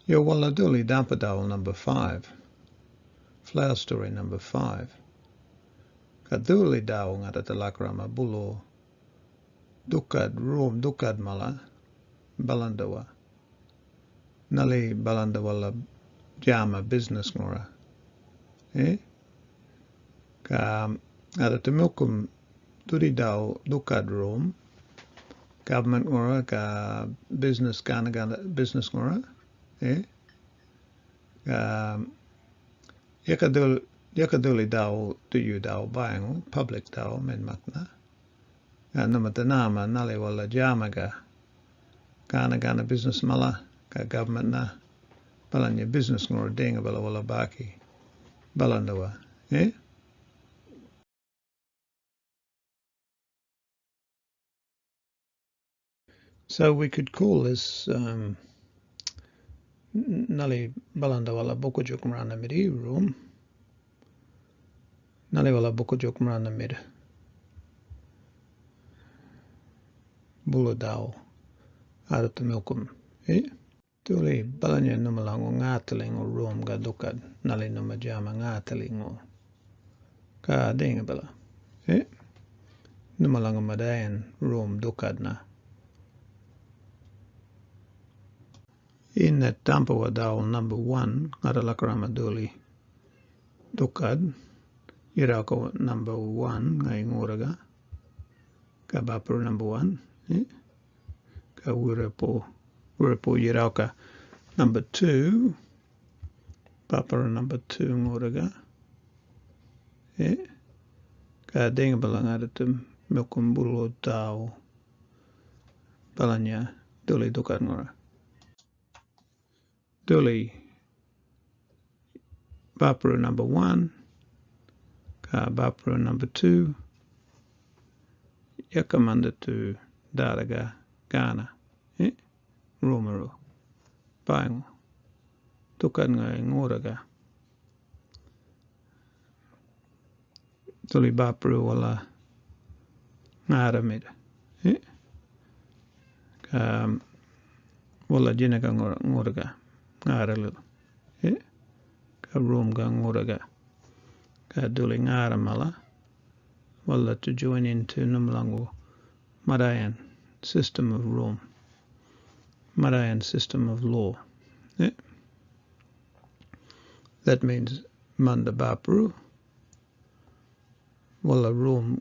Yo walla duli Dämba dhäwu number 5. Flower story number 5. Ka duli dhäwu ngata talakrama bulu dukad room dukad mala balandawa. Nali balanda walla jama business ngora. Ka ngata temilkum duli dhäwu dukad room government ngora ka business gana business ngora. Yakaduli dhäwu tuyu dhäwu bayangu public dhäwu men makna. Nama tanama nali wala jama ka gana business mala ka government na balanya business ngora denga bala wala baki balandawa. So we could call this nali balanda wala bokujuk marana midi room. Nali wala bokujuk marana mid bulu dhäwu ada temilkum. Tuli balanya numalango ngatalingo room ga dukad nali numa jama ngatalingo ka denga bala. Numalango madayan room dukad na. In that Dämba dhäwu number 1 ngata lakrama duli dukad yirako number 1 ngai ngoraga ka bapur number 1 ka wirapo yiraka number 2 bapur number 2 ngoraga ka denga bala ngata tum milkum bulu dhäwu balanya duli dukad ngora. Duli bapuru number 1 ka bapuru number 2 yakamanda tu daraga gana rumaru bayangu tukan ngai ngoraga duli bapuru wala ngaramid ka wala jinaga ngoraga ngaralu ka room ga ngoraga ka duli ngara mala wala to join into numlangu madayan system of room madayan system of law. That means manda bapru wala room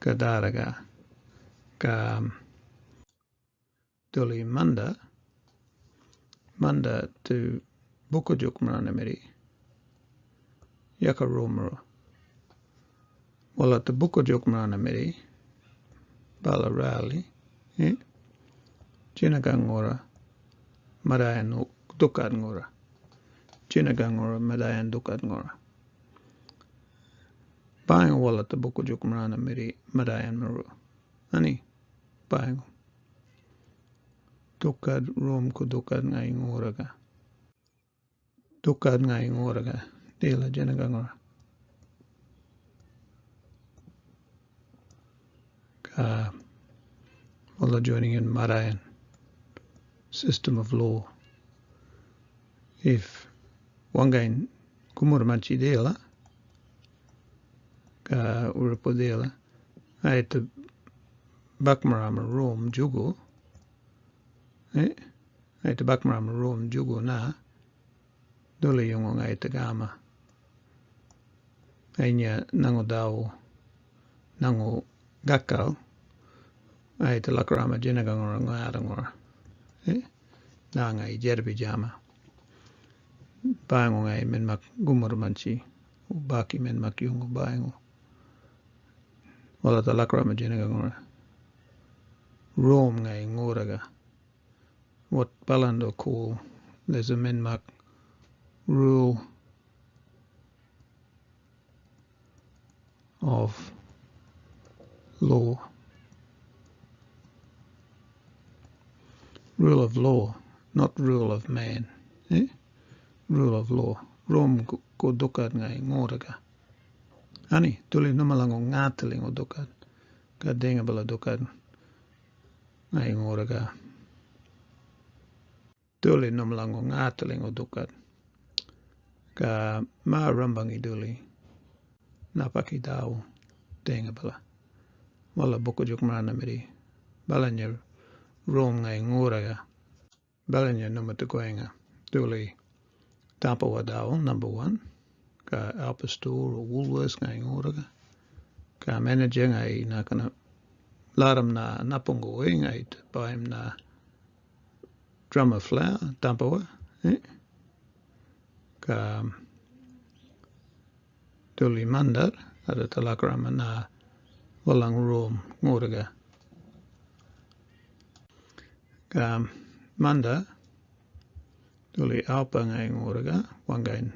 ka daraga ka duli manda to bukujuk marana miri yaka rumero wala to bukujuk marana miri bala rally jinagangora madayan dukad ngora jinagangora madayan dukad ngora bayang wala to bukujuk marana miri madayan maru ani bayang dukad room ko dukad ngai ngoraga dukad ngai ngoraga dela jenagangora ka wala joining in madayan system of law. If wangain kumur manchi dela ka urapo dela ay to bakmarama room jugo ay to bakmarama room jugo na dole yung ay tagama ay niya nango daw nango gakaw ay to lakrama jinagangora ngarangora na ngay jerbi jama bayango ngay men mak gumur manchi baki men mak yung bayango wala to lakrama jinagangora room ngay ngoraga what balando call there's a menmak rule of law not rule of man rule of law rom ko dukad ngai ngoraga ani tuli numalango ngateling o dukad ka denga bala dukad ngai ngoraga Duli nomlango ngataling o dukat. Ka ma rambangi duli. Napaki dhäwu tenga bala. Wala bukujuk marana miri. Balanya room ngai nguraga. Balanya numatukoenga. Duli Dämba dhäwu number 1. Ka ALPA store or Woolworths ngai nguraga. Ka manager ngai nakana laram na napungo ngai baim na drummer flour Dämba ka duli mandar ada talakrama na walang room nguraga. Ka manda duli ALPA ngai nguraga wangain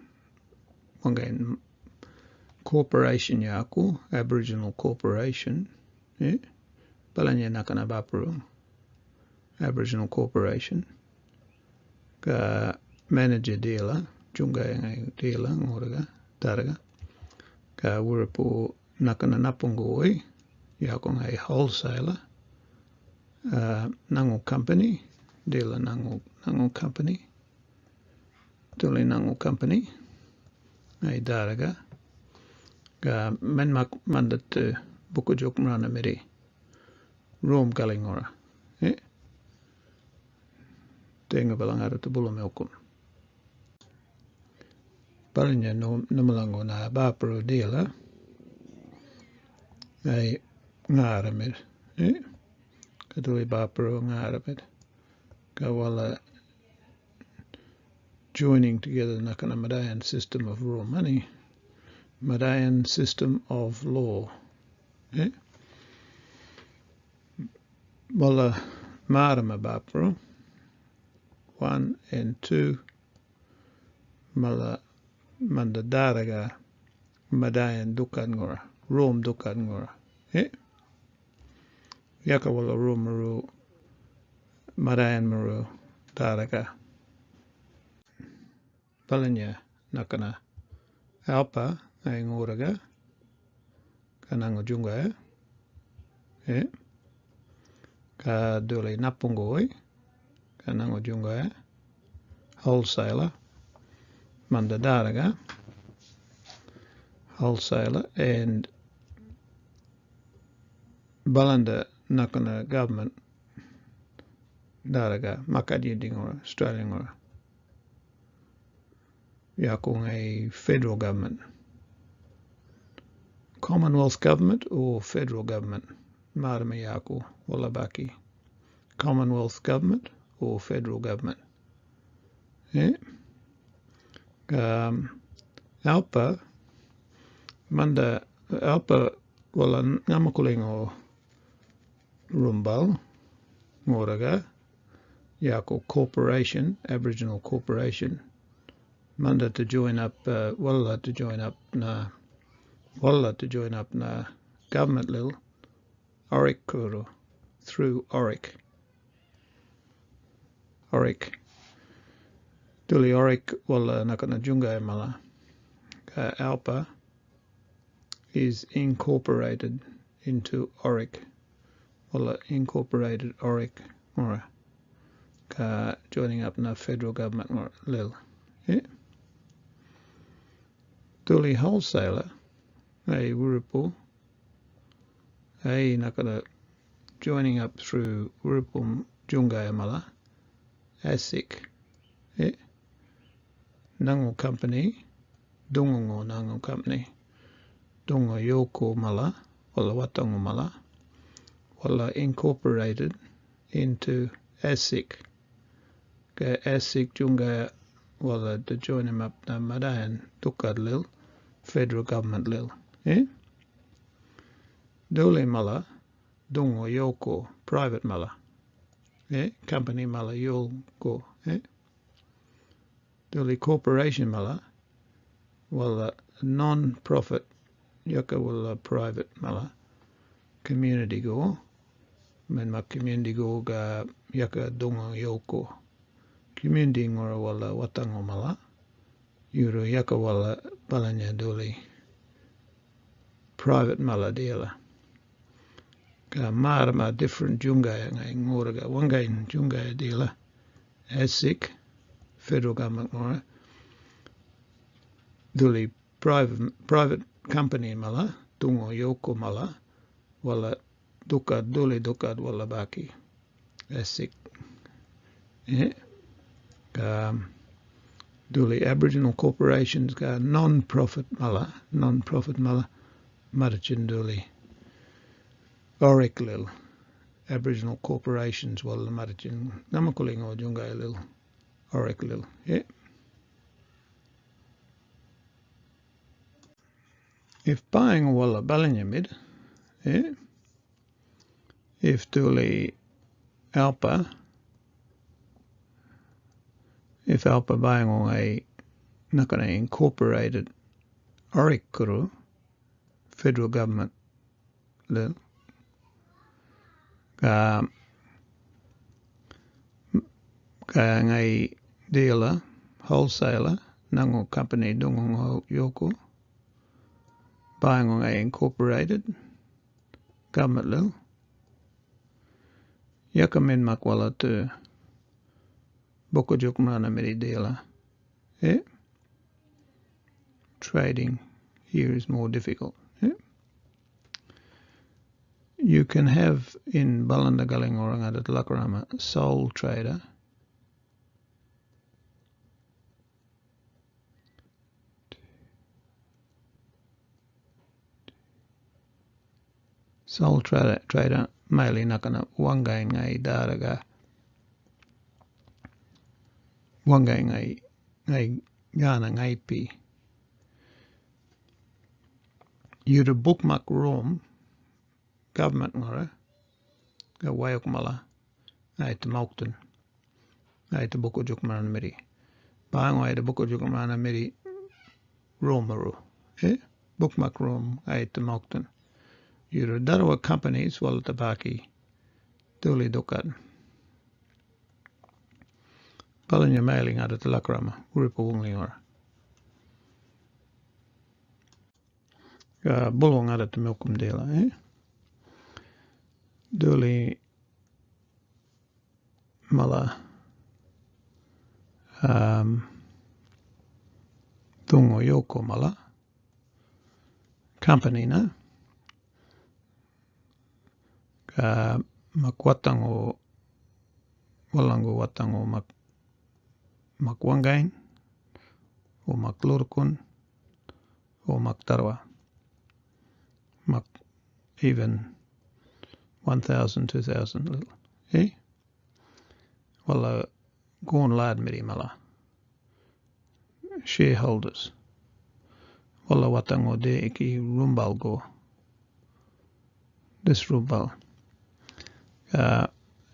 corporation yaku Aboriginal corporation balanya nakana bapru Aboriginal corporation ka manager dealer junga ngai dealer nguraga taraga ka wurapu nakana napungoi yaku ngai wholesaler nangu company dealer nangu company tuli nangu company ngai daraga ka menmak mandat bukujok marana miri room galingora tenga balangara tu bulu melkum balanya numalango na bapro dealer ai ngaramid kaduli bapro ngaramid kawala joining together nakana Madayan system of raw money, Madayan system of law. Wala marama bapro 1 and 2 mala mandadaraga Madayan dukan ngora Rome dukan ngora yaka wala maru Madayan maru daraga balanya nakana ALPA ay nguraga kanango junga ka duli napungoi kanango junga wholesaler mandadaraga wholesaler and Balanda nakana government daraga makadi dingora Australian ngora yakung a federal government, Commonwealth government or federal government, marama yaku walabaki, Commonwealth government or federal government. ALPA manda ALPA wala ngamakulingo rumbal ngoraga yaku corporation, Aboriginal corporation. Manda to join up, walla to join up na government lil Oric kuru through Oric. Duli Oric walla nakana junga mala. ALPA is incorporated into Oric. Walla incorporated Oric mora. Ka joining up na federal government mora lil. Duli wholesaler, a Wurupu, a nakana joining up through Wurupum Jungayamala, ASIC, Nangu company, Dungungo Nangu company, Dungo Yoko Mala, Wala Watango Mala, Wala incorporated into ASIC, ASIC Jungaya, Wala to join him up na Madayan Tukad Lil. Federal government lil. Duli mala, dungo yoko, private mala. Company mala yoko. Duli corporation mala, wala non-profit, yaka wala private mala. Community go, men ma community go ga yaka dungo yoko. Community ngora wala watango mala. Yuru yaka wala balanya duli private mala dealer. Ka marama different jungaya ngai nguraga wangain jungaya dealer ASIC federal government ngora duli private company mala tungo yoko mala wala duli dukad wala baki asik duli Aboriginal corporations ga non-profit mala marichin duli oracle Aboriginal corporations wala marichin namakuling o jungai lil oracle if buying wala balanyamid if duli ALPA if ALPA buying on a nakana incorporated orikuru federal government lil kaya ngai dealer wholesaler nango company dungo yoko buying on a incorporated government lil yakamin makwala to bokojuk mana meri dealer trading here is more difficult you can have in Balanda Galing orang ada Lakarama sole trader maili nakana wangai ngai daraga wangai ngai gana ngai pi you to bookmark room government ngora ga wayok mala ai to mountain ai to bokojuk man meri bang ai to bokojuk man meri romaru bookmark room ai to mountain you to darwa companies wal tabaki duli dukat palanya mailing ada telakrama grupo ungli ora bulong ada to milkum dela duli mala tungo yoko mala company na makwatango walango watango makwangain o maklurkun o maktarwa mak even 1,000 2,000 little wala gon lad meri mala shareholders wala watango de iki rumbal go this rumbal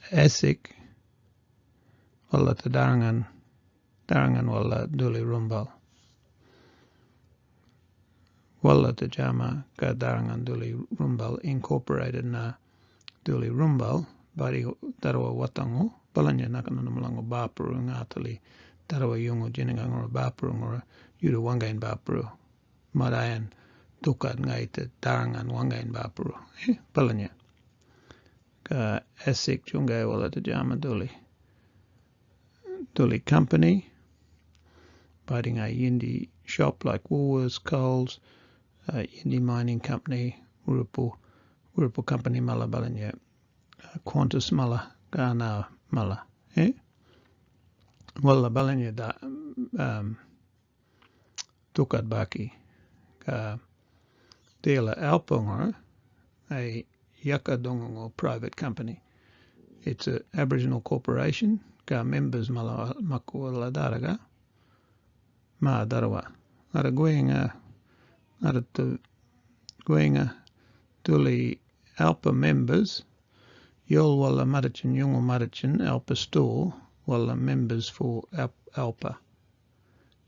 asik wala darangan wala duli rumbal wala jama ka darangan duli rumbal incorporated na duli rumbal bari darwa watango balanya nakana namlango bapuru ngatali darwa yungo jininga ngora bapuru ngora yudu wangain bapuru madayan dukat ngaita darangan wangain bapuru balanya ka asik jungai wala jama duli company buying a yindi shop like Woolworths, Coles, yindi mining company, Urupu company mala balanya, Qantas mala, Ghana mala, wala balanya da tukat baki ka dealer ALPA a yaka dongongo private company. It's an Aboriginal corporation. Ka members mala makuala daraga ma darawa ada goenga tuli ALPA members yol wala marichin yungo marichin ALPA store wala members for ALPA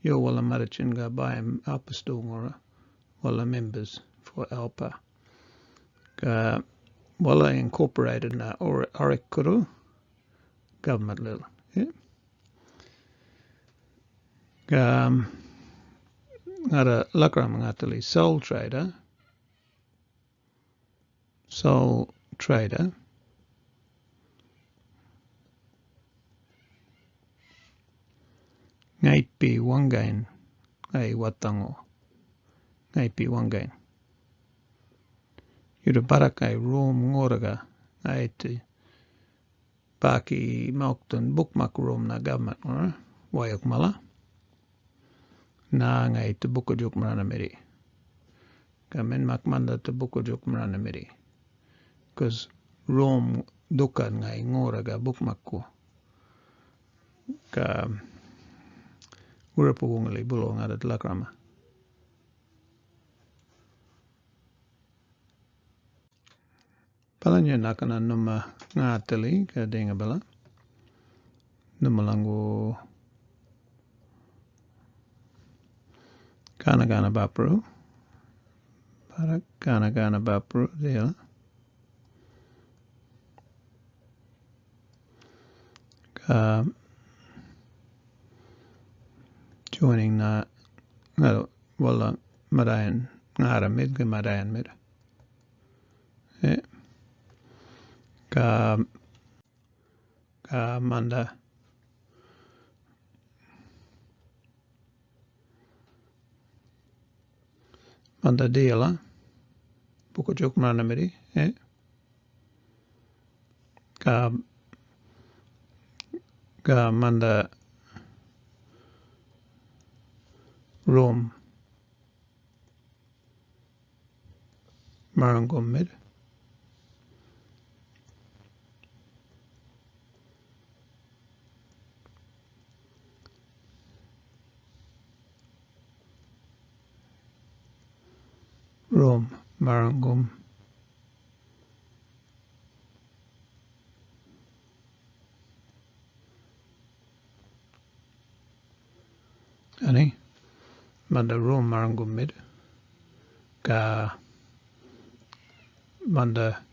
yol wala marichin ga buy ALPA store ngora wala members for ALPA ka wala incorporated na orikuru government little ngara lakram ngatali sole trader ngaipi wangain ngai watango ngaipi wangain yuda barakai room ngoraga ngai te paki maukton bookmark room na government wayak mala na ngai te bukujuk marana meri kamen mak manda te bukujuk marana meri because room dukan ngai ngoraga bookmark ko ka urapugungali bulo ngadat lakrama palanya nakana numa ngatali ka denga bala numa langu kana bapru para kana bapru dia ka joining na ngalo wala madayan ngara mid ke madayan mid ka manda deala buku juk mana midi ka manda room marangum mid room marangum ani manda room marangum mid ka manda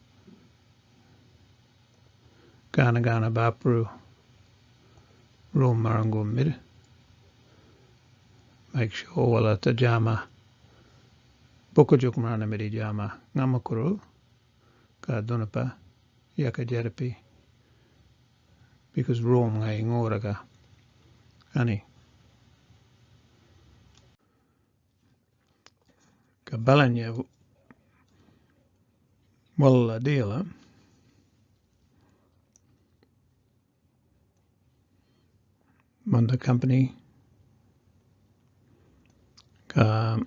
gana bapru room marangum mid make sure wala tajama bukujuk marana midi jama ngamakuru ka donapa yaka jerapi because room ngai ngoraga ani ka balanya wala deala manda company ka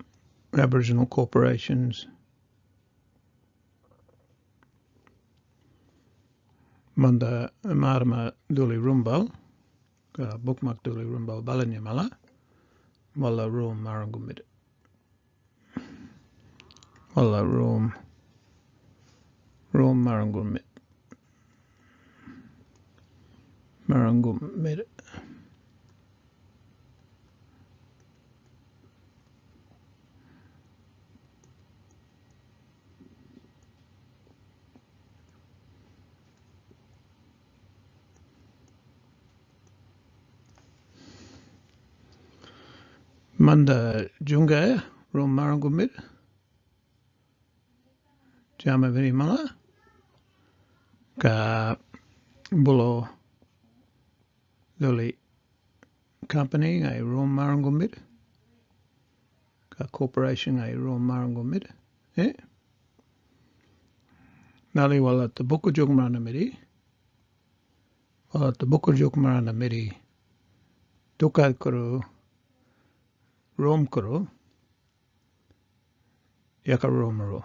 Aboriginal corporations manda marama duli rumbal ka bookmark duli rumbal balanya mala wala room marangumid wala room marangumid manda junga room marangumid jama vini mala ka bulo duli company ngai room marangumid ka corporation ngai room marangumid nali wala te bukujuk marana midi wala te bukujuk marana midi tukad kuru room kuru yaka room ro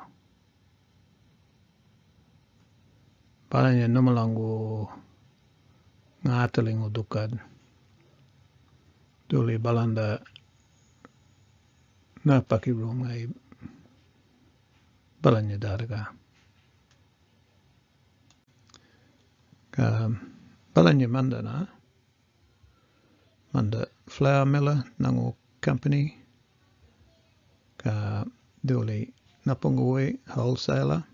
palanya numalangu ngatalingu dukad duli balanda napaki room ngai balanya darga ka balanya manda flour miller nangu company ka duli napungui wholesaler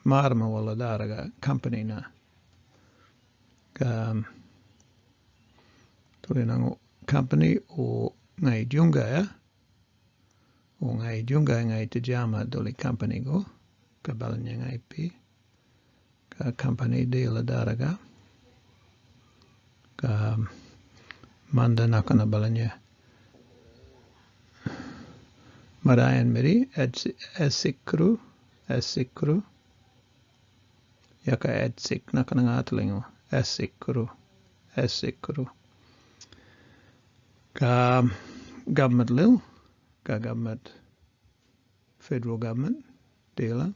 marma wala darga company na ka duli nangu company o ngai junga ngai te jama duli company go ka balanya ngai pi ka company deal darga ka Manda nakana balanya. Madayan meri esikru. Yaka edsik nakana ngatalingo. Esikru. Ka government lil. Ka government. Federal government. Dealer.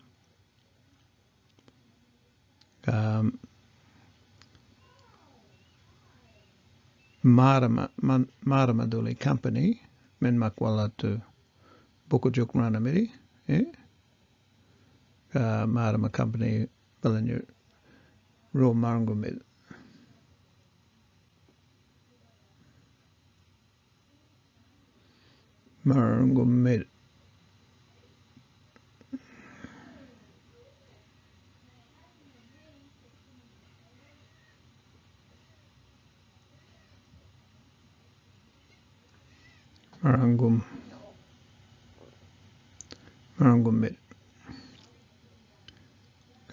Marama duli company. Men makwala to Bukujuk Ranamiri. Marama company. Balanya. Ro Marangumid. Marangumid. Marangumid.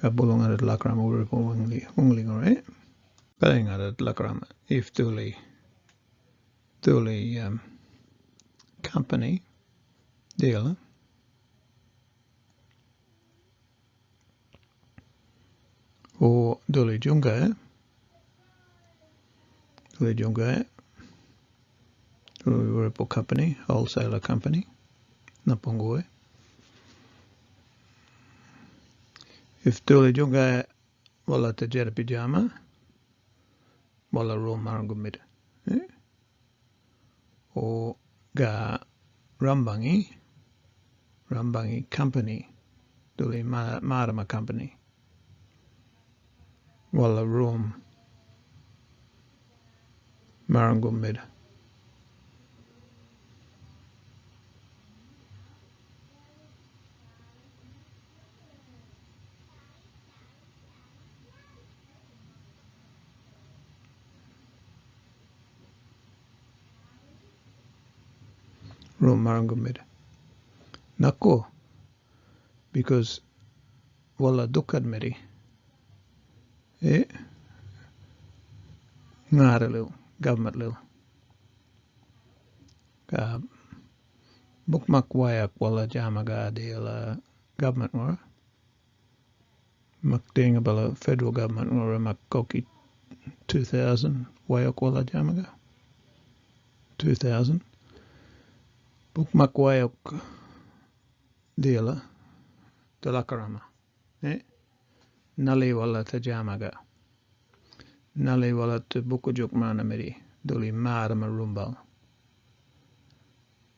Kabulong at Lakrama Uripo Ungling, right? Paling at Lakrama. If Duli company dealer. Or Duli Junga. Duli Uripo company, wholesaler company. Napongoe. If Duli Junga wala te pijama. Wala ro marangumid. O ga Rambangi company. Duli Marama company. Wala room marangumid. Room marangumid. Nako. Because wala dukad meri. Ngara lil. Government lil. Bukmak wayak wala jamaga deala government ngora. Mak dinga bala federal government ngora mak koki 2000 wayak wala jamaga. 2000. Bukmak wayak deala dalakarama. Nali wala tajamaga. Nali wala te bukujuk manamiri. Duli marama rumbal.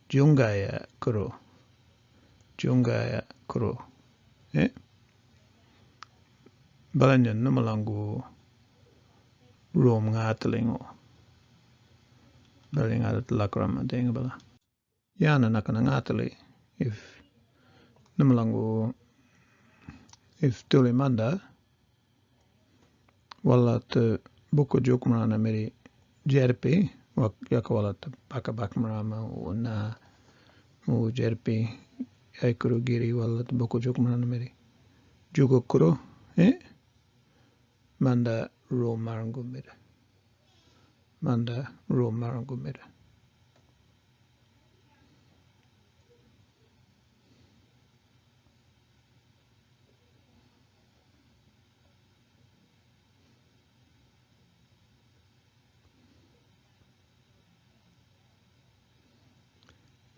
Jungaya kuro. Balanya numalangu rom ngatalingo. Balinga lakrama denga bala. Yana nakana ngatali. If numalangu if tuli manda wala te bukujuk manamiri jerpi wak yakawala te pakabak marama na jerpi aikuru giri wala te bukujuk manamiri jugukuro manda ro marangumira.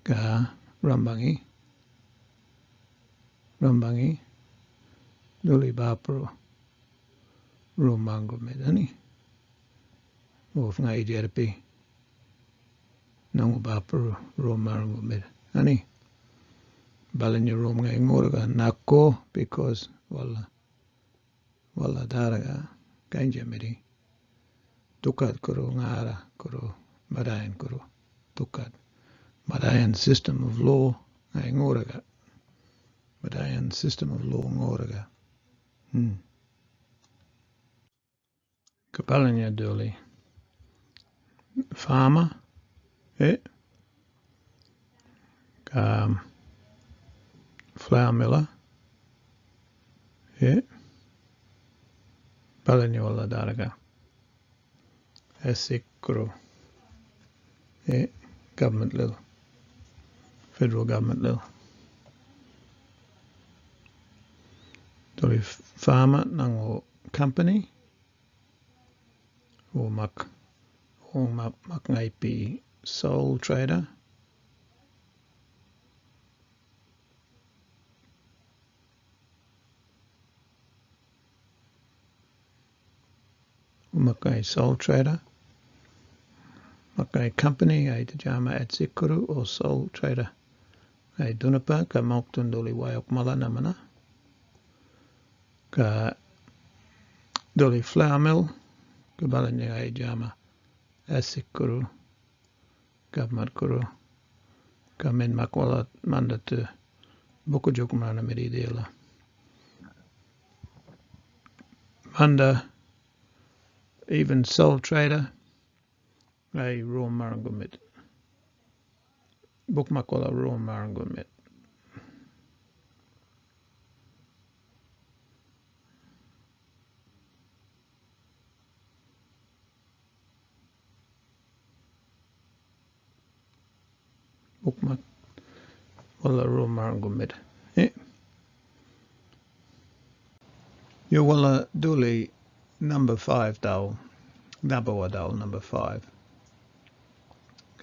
Ka Rambangi Duli Bapro Romango Medani of Ngai Jerpi Nangu Bapro Romango Medani Balanya Romanga Ngorga Nako because wala daraga Ganja Medi Tukat Kuro Ngara Kuro Madayan Kuro Tukat Madayan system of law Ngorga Madayan system of law Ngorga Kapalanya Duli Farmer flour miller Balanya Wala Daraga Esikro government level, federal government level. Doli farmer nango company o mak ngai pi sole trader. Makai sole trader. Makai company ai te jama at sikuru o sole trader. Ai dunapa ka mautun doli waiok mala namana. Ka doli flour mill ka balanya ai jama asikuru government kuru ka men makwala manda te buku jokumana meridela. Manda even sole trader ai raw marangumit. Buk makwala raw marangumit. Buk makwala raw marangumit. You wala duli number 5 dal. Dabawa dal number 5.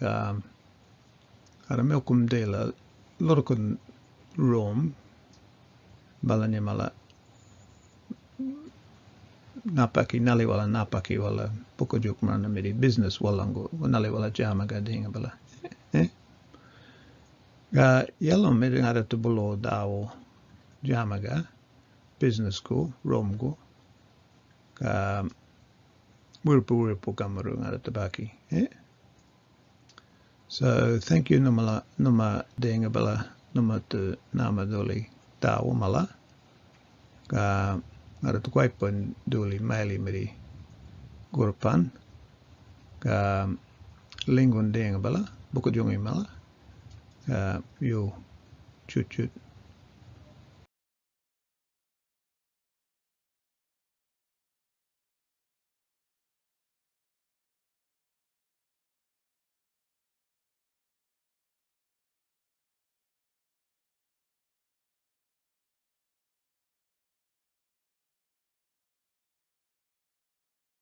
Ada milkum dela lorokun rom balanya mala napaki nali wala napaki wala pukujuk mana medi business walango nali wala jama gadinga bala. Ga yellow medi ada tu bulo dawo jama ga business ko rom go ga wuripu kamaru ada tabaki. So thank you numa dinga bala numa tu nama doli dawo mala ga ada tu kwaipun doli maili medi gurpan ga lingun dinga bala buku jungi mala ga yo chut